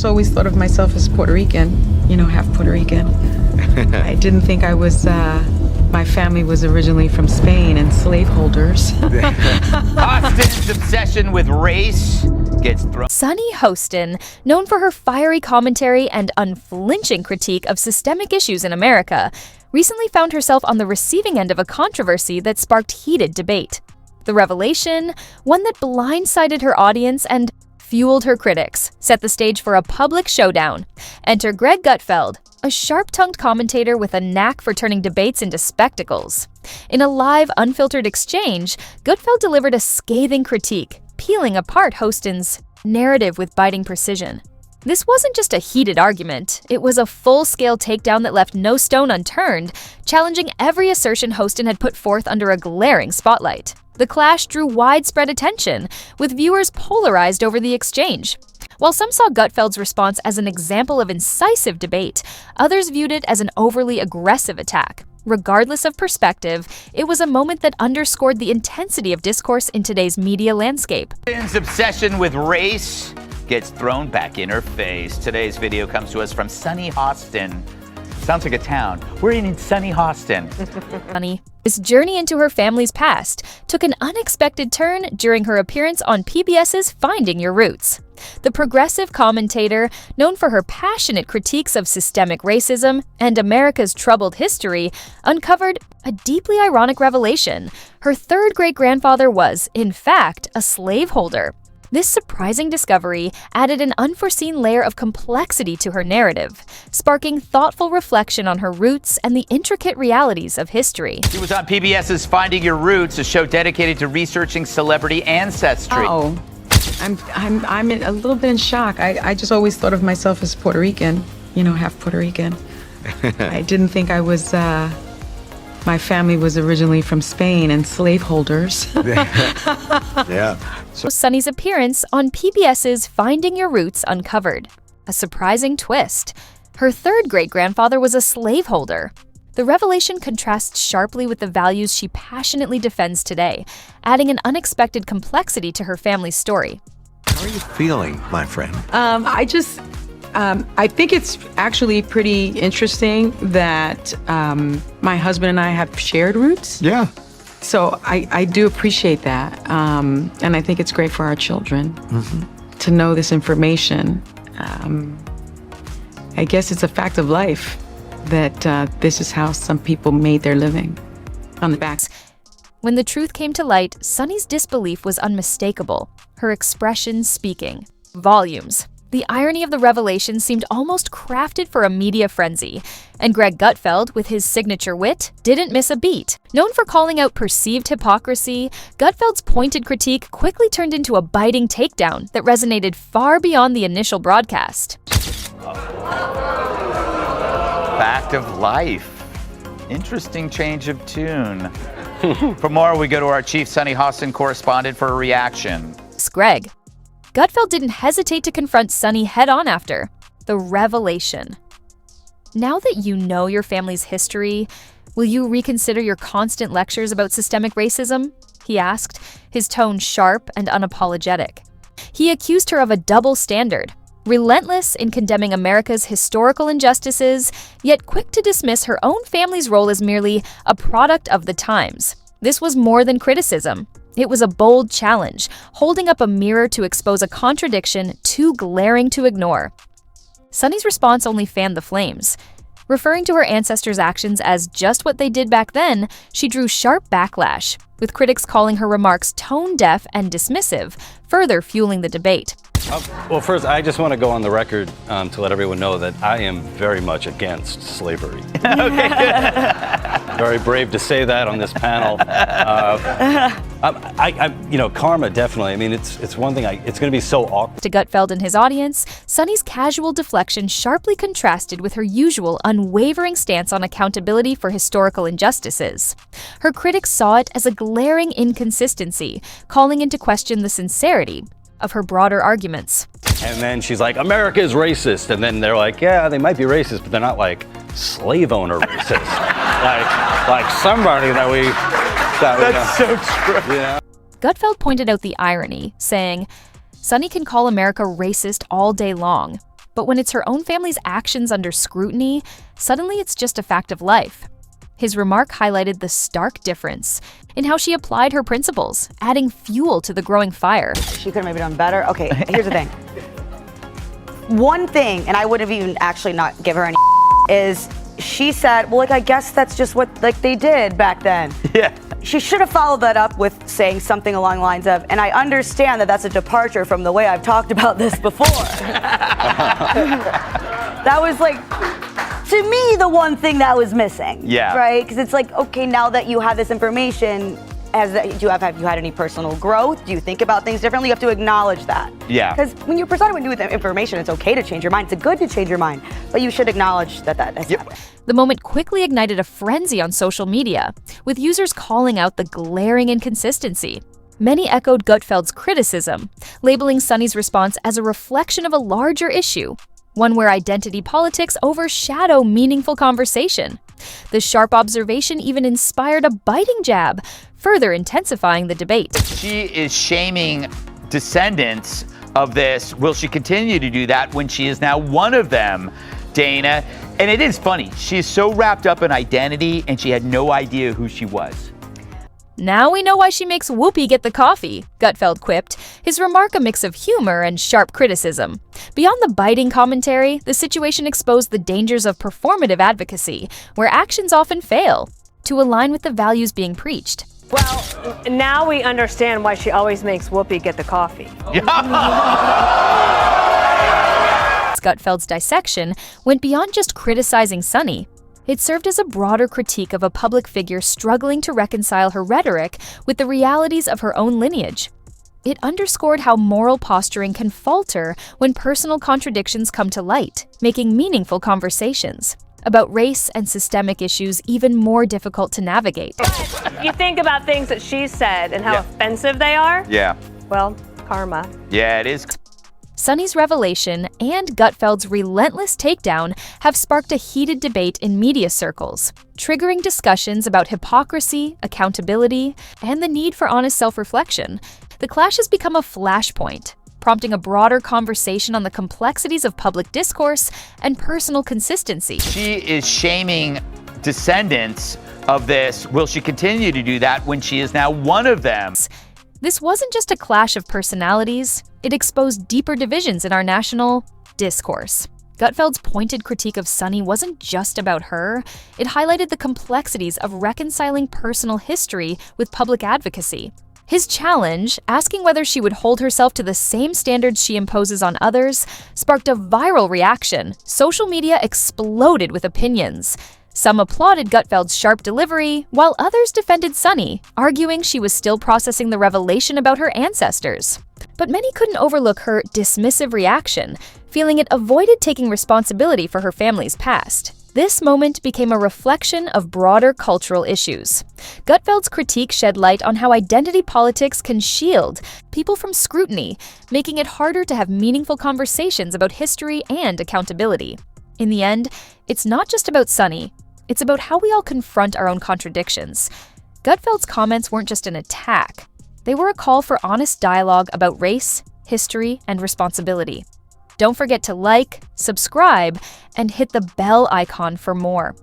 just always thought of myself as Puerto Rican, half Puerto Rican. I didn't think my family was originally from Spain and slaveholders. Hostin's obsession with race gets thrown. Sunny Hostin, known for her fiery commentary and unflinching critique of systemic issues in America, recently found herself on the receiving end of a controversy that sparked heated debate. The revelation, one that blindsided her audience and fueled her critics, set the stage for a public showdown. Enter Gutfeld, a sharp-tongued commentator with a knack for turning debates into spectacles. In a live, unfiltered exchange, Gutfeld delivered a scathing critique, peeling apart Hostin's narrative with biting precision. This wasn't just a heated argument, it was a full-scale takedown that left no stone unturned, challenging every assertion Hostin had put forth under a glaring spotlight. The clash drew widespread attention, with viewers polarized over the exchange. While some saw Gutfeld's response as an example of incisive debate, others viewed it as an overly aggressive attack. Regardless of perspective, it was a moment that underscored the intensity of discourse in today's media landscape. Hostin's obsession with race gets thrown back in her face. Today's video comes to us from Sunny Hostin. Sounds like a town. We're in Sunny Hostin. This journey into her family's past took an unexpected turn during her appearance on PBS's Finding Your Roots. The progressive commentator, known for her passionate critiques of systemic racism and America's troubled history, uncovered a deeply ironic revelation. Her third great-grandfather was, in fact, a slaveholder. This surprising discovery added an unforeseen layer of complexity to her narrative, sparking thoughtful reflection on her roots and the intricate realities of history. She was on PBS's Finding Your Roots, a show dedicated to researching celebrity ancestry. I'm a little bit in shock. I just always thought of myself as Puerto Rican, half Puerto Rican. I didn't think my family was originally from Spain and slaveholders. Yeah. Sunny's appearance on PBS's Finding Your Roots uncovered a surprising twist. Her third great-grandfather was a slaveholder. The revelation contrasts sharply with the values she passionately defends today, adding an unexpected complexity to her family's story. How are you feeling, my friend? I think it's actually pretty interesting that my husband and I have shared roots. Yeah. So I do appreciate that. And I think it's great for our children to know this information. I guess it's a fact of life that this is how some people made their living, on the backs. When the truth came to light, Sunny's disbelief was unmistakable, her expression speaking volumes. The irony of the revelation seemed almost crafted for a media frenzy, and Gutfeld, with his signature wit, didn't miss a beat. Known for calling out perceived hypocrisy, Gutfeld's pointed critique quickly turned into a biting takedown that resonated far beyond the initial broadcast. Fact of life. Interesting change of tune. For more, we go to our chief Sunny Hostin correspondent for a reaction. Greg. Gutfeld didn't hesitate to confront Sunny head-on after the revelation. Now that you know your family's history, will you reconsider your constant lectures about systemic racism? He asked, his tone sharp and unapologetic. He accused her of a double standard, relentless in condemning America's historical injustices, yet quick to dismiss her own family's role as merely a product of the times. This was more than criticism. It was a bold challenge, holding up a mirror to expose a contradiction too glaring to ignore. Sunny's response only fanned the flames. Referring to her ancestors' actions as just what they did back then, she drew sharp backlash, with critics calling her remarks tone-deaf and dismissive, further fueling the debate. Well, first, I just want to go on the record to let everyone know that I am very much against slavery. Okay, good. Very brave to say that on this panel. Karma, definitely. I mean, it's one thing. It's going to be so awkward. To Gutfeld and his audience, Sunny's casual deflection sharply contrasted with her usual unwavering stance on accountability for historical injustices. Her critics saw it as a glaring inconsistency, calling into question the sincerity of her broader arguments. And then she's like, America is racist. And then they're like, yeah, they might be racist, but they're not like slave owner racist. like somebody that we... That's so true. Yeah. Gutfeld pointed out the irony, saying, Sunny can call America racist all day long, But when it's her own family's actions under scrutiny, suddenly it's just a fact of life. His remark highlighted the stark difference in how she applied her principles, adding fuel to the growing fire. She could have maybe done better. Okay, here's the thing. One thing, and I would have even actually not give her any is she said, well, like, I guess that's just what they did back then. Yeah. She should have followed that up with saying something along the lines of, and I understand that that's a departure from the way I've talked about this before. That was like, to me, the one thing that was missing. Yeah. Right? Because it's like, okay, now that you have this information, have you had any personal growth? Do you think about things differently? You have to acknowledge that. Yeah. Because when you're presented with information, it's okay to change your mind. It's good to change your mind, but you should acknowledge that has happened. The moment quickly ignited a frenzy on social media, with users calling out the glaring inconsistency. Many echoed Gutfeld's criticism, labeling Sunny's response as a reflection of a larger issue, one where identity politics overshadow meaningful conversation. The sharp observation even inspired a biting jab, further intensifying the debate. She is shaming descendants of this. Will she continue to do that when she is now one of them, Dana? And it is funny. She is so wrapped up in identity and she had no idea who she was. Now we know why she makes Whoopi get the coffee, Gutfeld quipped, his remark a mix of humor and sharp criticism. Beyond the biting commentary, the situation exposed the dangers of performative advocacy, where actions often fail to align with the values being preached. Well, now we understand why she always makes Whoopi get the coffee. Gutfeld's dissection went beyond just criticizing Sunny. It served as a broader critique of a public figure struggling to reconcile her rhetoric with the realities of her own lineage. It underscored how moral posturing can falter when personal contradictions come to light, making meaningful conversations about race and systemic issues even more difficult to navigate. You think about things that she said and how offensive they are? Yeah. Well, karma. Yeah, it is. Sunny's revelation and Gutfeld's relentless takedown have sparked a heated debate in media circles, triggering discussions about hypocrisy, accountability, and the need for honest self-reflection. The clash has become a flashpoint, prompting a broader conversation on the complexities of public discourse and personal consistency. She is shaming descendants of this. Will she continue to do that when she is now one of them? This wasn't just a clash of personalities, it exposed deeper divisions in our national discourse. Gutfeld's pointed critique of Sunny wasn't just about her, it highlighted the complexities of reconciling personal history with public advocacy. His challenge, asking whether she would hold herself to the same standards she imposes on others, sparked a viral reaction. Social media exploded with opinions. Some applauded Gutfeld's sharp delivery, while others defended Sunny, arguing she was still processing the revelation about her ancestors. But many couldn't overlook her dismissive reaction, feeling it avoided taking responsibility for her family's past. This moment became a reflection of broader cultural issues. Gutfeld's critique shed light on how identity politics can shield people from scrutiny, making it harder to have meaningful conversations about history and accountability. In the end, it's not just about Sunny, it's about how we all confront our own contradictions. Gutfeld's comments weren't just an attack. They were a call for honest dialogue about race, history, and responsibility. Don't forget to like, subscribe, and hit the bell icon for more.